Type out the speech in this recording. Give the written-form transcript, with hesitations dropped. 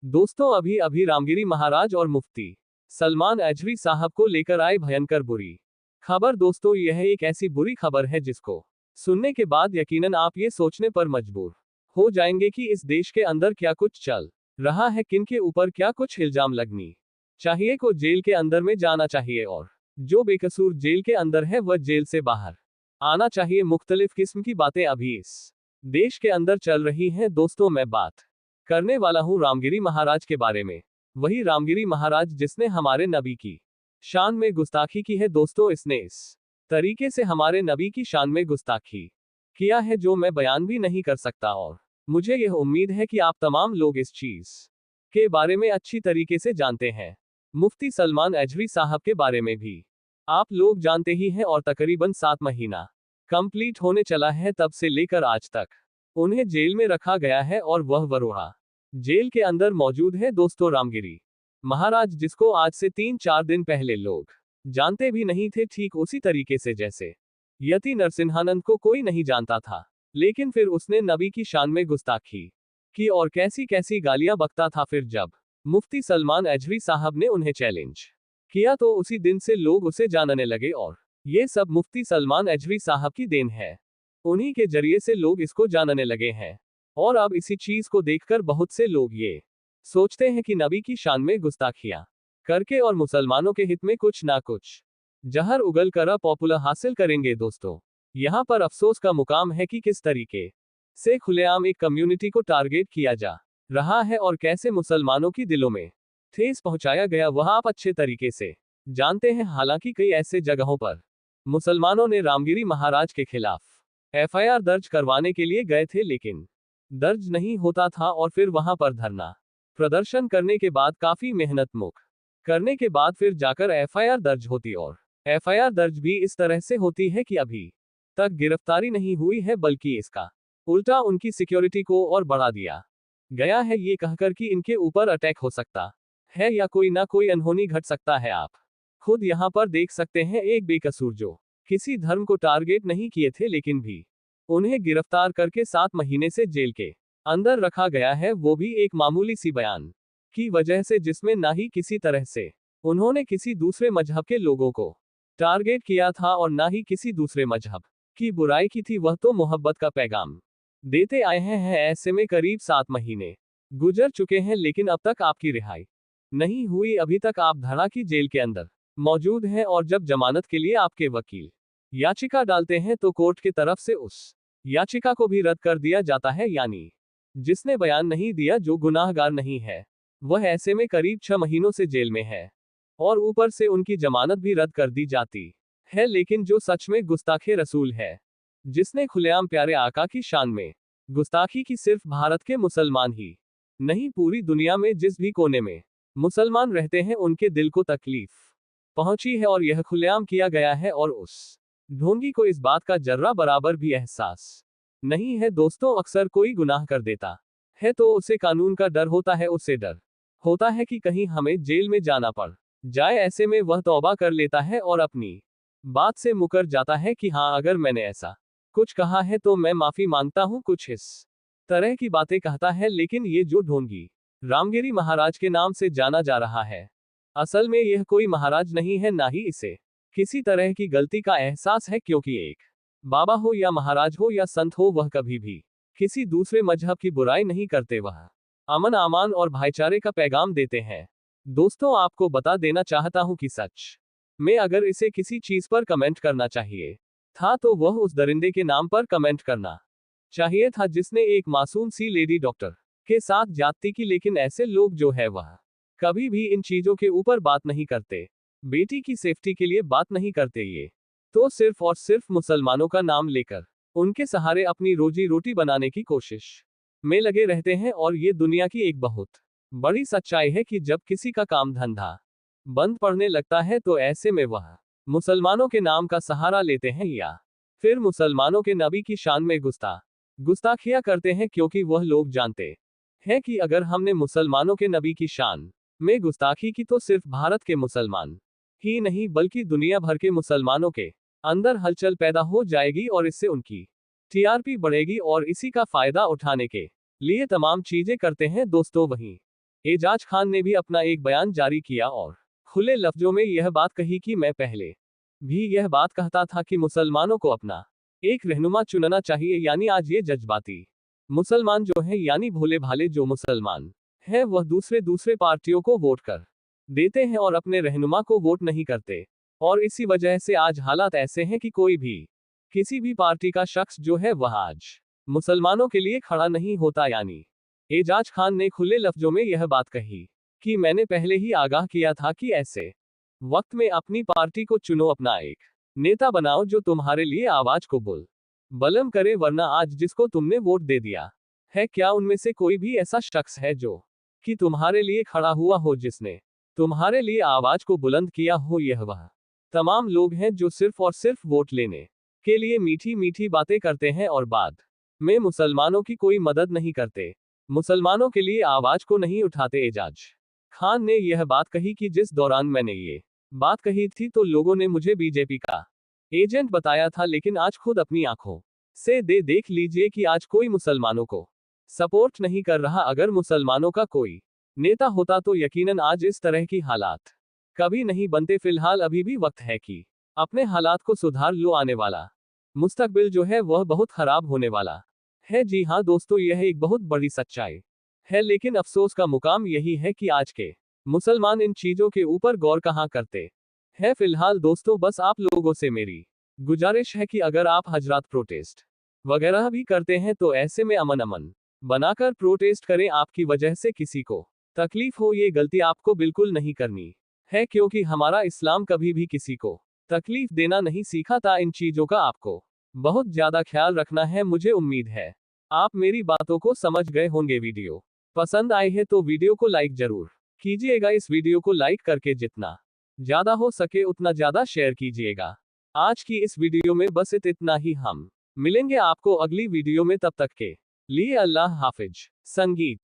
दोस्तों अभी अभी रामगिरी महाराज और मुफ्ती सलमान अजहरी साहब को लेकर आए भयंकर बुरी खबर। दोस्तों यह एक ऐसी बुरी खबर है जिसको सुनने के बाद यकीनन आप ये सोचने पर मजबूर हो जाएंगे कि इस देश के अंदर क्या कुछ चल रहा है, किन के ऊपर क्या कुछ इल्जाम लगनी चाहिए, को जेल के अंदर में जाना चाहिए और जो बेकसूर जेल के अंदर है वह जेल से बाहर आना चाहिए। मुख्तलिफ किस्म की बातें अभी इस देश के अंदर चल रही हैं। दोस्तों मैं बात करने वाला हूं रामगिरी महाराज के बारे में, वही रामगिरी महाराज जिसने हमारे नबी की शान में गुस्ताखी की है। दोस्तों इसने इस तरीके से हमारे नबी की शान में गुस्ताखी किया है जो मैं बयान भी नहीं कर सकता, और मुझे यह उम्मीद है कि आप तमाम लोग इस चीज के बारे में अच्छी तरीके से जानते हैं। मुफ्ती सलमान अजहरी साहब के बारे में भी आप लोग जानते ही हैं, और तकरीबन 7 महीना कंप्लीट होने चला है तब से लेकर आज तक उन्हें जेल में रखा गया है और वह वरोहा जेल के अंदर मौजूद है। दोस्तों रामगिरी महाराज जिसको आज से 3-4 दिन पहले लोग जानते भी नहीं थे, ठीक उसी तरीके से जैसे यति नरसिंहानंद को कोई नहीं जानता था, लेकिन फिर उसने नबी की शान में गुस्ताखी की और कैसी कैसी गालियां बकता था। फिर जब मुफ्ती सलमान अजहरी साहब ने उन्हें चैलेंज किया तो उसी दिन से लोग उसे जानने लगे, और ये सब मुफ्ती सलमान अजहरी साहब की देन है। उन्हीं के जरिए से लोग इसको जानने लगे हैं, और अब इसी चीज को देखकर बहुत से लोग ये सोचते हैं कि नबी की शान में गुस्ताखियां करके और मुसलमानों के हित में कुछ ना कुछ जहर उगल कर पॉपुलर हासिल करेंगे। दोस्तों यहाँ पर अफसोस का मुकाम है कि किस तरीके से खुलेआम एक कम्युनिटी को टारगेट किया जा रहा है और कैसे मुसलमानों की दिलों में ठेस पहुंचाया गया वह आप अच्छे तरीके से जानते हैं। हालांकि कई ऐसे जगहों पर मुसलमानों ने रामगिरी महाराज के खिलाफ एफआईआर दर्ज करवाने के लिए गए थे, लेकिन दर्ज नहीं होता था, और फिर वहां पर धरना प्रदर्शन करने के बाद काफी मेहनत मुक करने के बाद फिर जाकर एफआईआर दर्ज होती, और एफआईआर दर्ज भी इस तरह से होती है कि अभी तक गिरफ्तारी नहीं हुई है, बल्कि इसका उल्टा उनकी सिक्योरिटी को और बढ़ा दिया गया है, ये कहकर कि इनके ऊपर अटैक हो सकता है या कोई ना कोई अनहोनी घट सकता है। आप खुद यहाँ पर देख सकते हैं, एक बेकसूर जो किसी धर्म को टारगेट नहीं किए थे, लेकिन भी उन्हें गिरफ्तार करके 7 महीने से जेल के अंदर रखा गया है, वो भी एक मामूली सी बयान की वजह से, जिसमें ना ही किसी तरह से उन्होंने किसी दूसरे मजहब के लोगों को टारगेट किया था और ना ही किसी दूसरे मजहब की बुराई की थी, वह तो मोहब्बत का पैगाम देते आए हैं। ऐसे में करीब 7 महीने गुजर चुके हैं, लेकिन अब तक आपकी रिहाई नहीं हुई। अभी तक आप धड़ा की जेल के अंदर मौजूद हैं, और जब जमानत के लिए आपके वकील याचिका डालते हैं तो कोर्ट की तरफ से उस याचिका को भी रद्द कर दिया जाता है, यानी जिसने बयान नहीं दिया, जो गुनाहगार नहीं है, वह ऐसे में करीब 6 महीनों से जेल में है, और ऊपर से उनकी जमानत भी रद्द कर दी जाती है। लेकिन जो सच में गुस्ताखे रसूल है, जिसने खुलेआम प्यारे आका की शान में गुस्ताखी की, सिर्फ भारत के मुसलमान ही नहीं, पूरी दुनिया में जिस भी कोने में मुसलमान रहते हैं उनके दिल को तकलीफ पहुंची है, और यह खुलेआम किया गया है, और उस ढोंगी को इस बात का जर्रा बराबर भी एहसास नहीं है। दोस्तों अक्सर कोई गुनाह कर देता है तो उसे कानून का डर होता है, उससे डर होता है कि कहीं हमें जेल में जाना पड़ जाए। ऐसे में वह तौबा कर लेता है और अपनी बात से मुकर जाता है कि हाँ, अगर मैंने ऐसा कुछ कहा है तो मैं माफी मांगता हूं, कुछ इस तरह की बातें कहता है। लेकिन ये जो ढोंगी रामगिरी महाराज के नाम से जाना जा रहा है, असल में यह कोई महाराज नहीं है, ना ही इसे किसी तरह की गलती का एहसास है, क्योंकि एक बाबा हो या महाराज हो या संत हो, वह कभी भी किसी दूसरे मजहब की बुराई नहीं करते, वह अमन अमान और भाईचारे का पैगाम देते हैं। दोस्तों आपको बता देना चाहता हूं कि सच में अगर इसे किसी चीज पर कमेंट करना चाहिए था तो वह उस दरिंदे के नाम पर कमेंट करना चाहिए था जिसने एक मासूम सी लेडी डॉक्टर के साथ ज्यादती की। लेकिन ऐसे लोग जो है वह कभी भी इन चीजों के ऊपर बात नहीं करते, बेटी की सेफ्टी के लिए बात नहीं करते, ये तो सिर्फ और सिर्फ मुसलमानों का नाम लेकर उनके सहारे अपनी रोजी रोटी बनाने की कोशिश में लगे रहते हैं। और ये दुनिया की एक बहुत बड़ी सच्चाई है कि जब किसी का काम धंधा बंद पड़ने लगता है तो ऐसे में वह मुसलमानों के नाम का सहारा लेते हैं, या फिर मुसलमानों के नबी की शान में गुस्ताखियां करते हैं, क्योंकि वह लोग जानते हैं कि अगर हमने मुसलमानों के नबी की शान में गुस्ताखी की तो सिर्फ भारत के मुसलमान ही नहीं, बल्कि दुनिया भर के मुसलमानों के अंदर हलचल पैदा हो जाएगी, और इससे उनकी टीआरपी बढ़ेगी, और इसी का फायदा उठाने के लिए तमाम चीजें करते हैं। दोस्तों वहीं एजाज खान ने भी अपना एक बयान जारी किया और खुले लफ्जों में यह बात कही कि मैं पहले भी यह बात कहता था कि मुसलमानों को अपना एक रहनुमा चुनना चाहिए, यानी आज ये जज्बाती मुसलमान जो है, यानी भोले भाले जो मुसलमान है, वह दूसरे पार्टियों को वोट कर देते हैं और अपने रहनुमा को वोट नहीं करते। और इसी वजह से आज हालात ऐसे हैं कि कोई भी किसी भी पार्टी का शख्स जो है वह आज मुसलमानों के लिए खड़ा नहीं होता। यानी एजाज खान ने खुले लफ्जों में यह बात कही कि मैंने पहले ही आगाह किया था कि ऐसे वक्त में अपनी पार्टी को चुनो, अपना एक नेता बनाओ जो तुम्हारे लिए आवाज को बुलंद करे, वरना आज जिसको तुमने वोट दे दिया है, क्या उनमें से कोई भी ऐसा शख्स है जो कि तुम्हारे लिए खड़ा हुआ हो, जिसने तुम्हारे लिए आवाज को बुलंद किया हो? यह वह तमाम लोग हैं जो सिर्फ और सिर्फ वोट लेने के लिए मीठी मीठी बातें करते हैं और बाद में मुसलमानों की कोई मदद नहीं करते, मुसलमानों के लिए आवाज को नहीं उठाते। एजाज खान ने यह बात कही कि जिस दौरान मैंने ये बात कही थी तो लोगों ने मुझे बीजेपी का एजेंट बताया था, लेकिन आज खुद अपनी आंखों से देख लीजिए कि आज कोई मुसलमानों को सपोर्ट नहीं कर रहा। अगर मुसलमानों का कोई नेता होता तो यकीनन आज इस तरह की हालात कभी नहीं बनते। फिलहाल अभी भी वक्त है कि अपने हालात को सुधार लो, आने वाला मुस्तकबिल जो है वह बहुत खराब होने वाला है। जी हाँ दोस्तों, यह एक बहुत बड़ी सच्चाई है, लेकिन अफसोस का मुकाम यही है कि आज के मुसलमान इन चीजों के ऊपर गौर कहाँ करते हैं। फिलहाल दोस्तों, बस आप लोगों से मेरी गुजारिश है कि अगर आप हजरात प्रोटेस्ट वगैरह भी करते हैं तो ऐसे में अमन बनाकर प्रोटेस्ट करें। आपकी वजह से किसी को तकलीफ हो, ये गलती आपको बिल्कुल नहीं करनी है, क्योंकि हमारा इस्लाम कभी भी किसी को तकलीफ देना नहीं सीखा था। इन चीजों का आपको बहुत ज्यादा ख्याल रखना है। मुझे उम्मीद है आप मेरी बातों को समझ गए होंगे। वीडियो पसंद आई है तो वीडियो को लाइक जरूर कीजिएगा। इस वीडियो को लाइक करके जितना ज्यादा हो सके उतना ज्यादा शेयर कीजिएगा। आज की इस वीडियो में बस इतना ही। हम मिलेंगे आपको अगली वीडियो में, तब तक के लिए अल्लाह हाफिज। संगीत।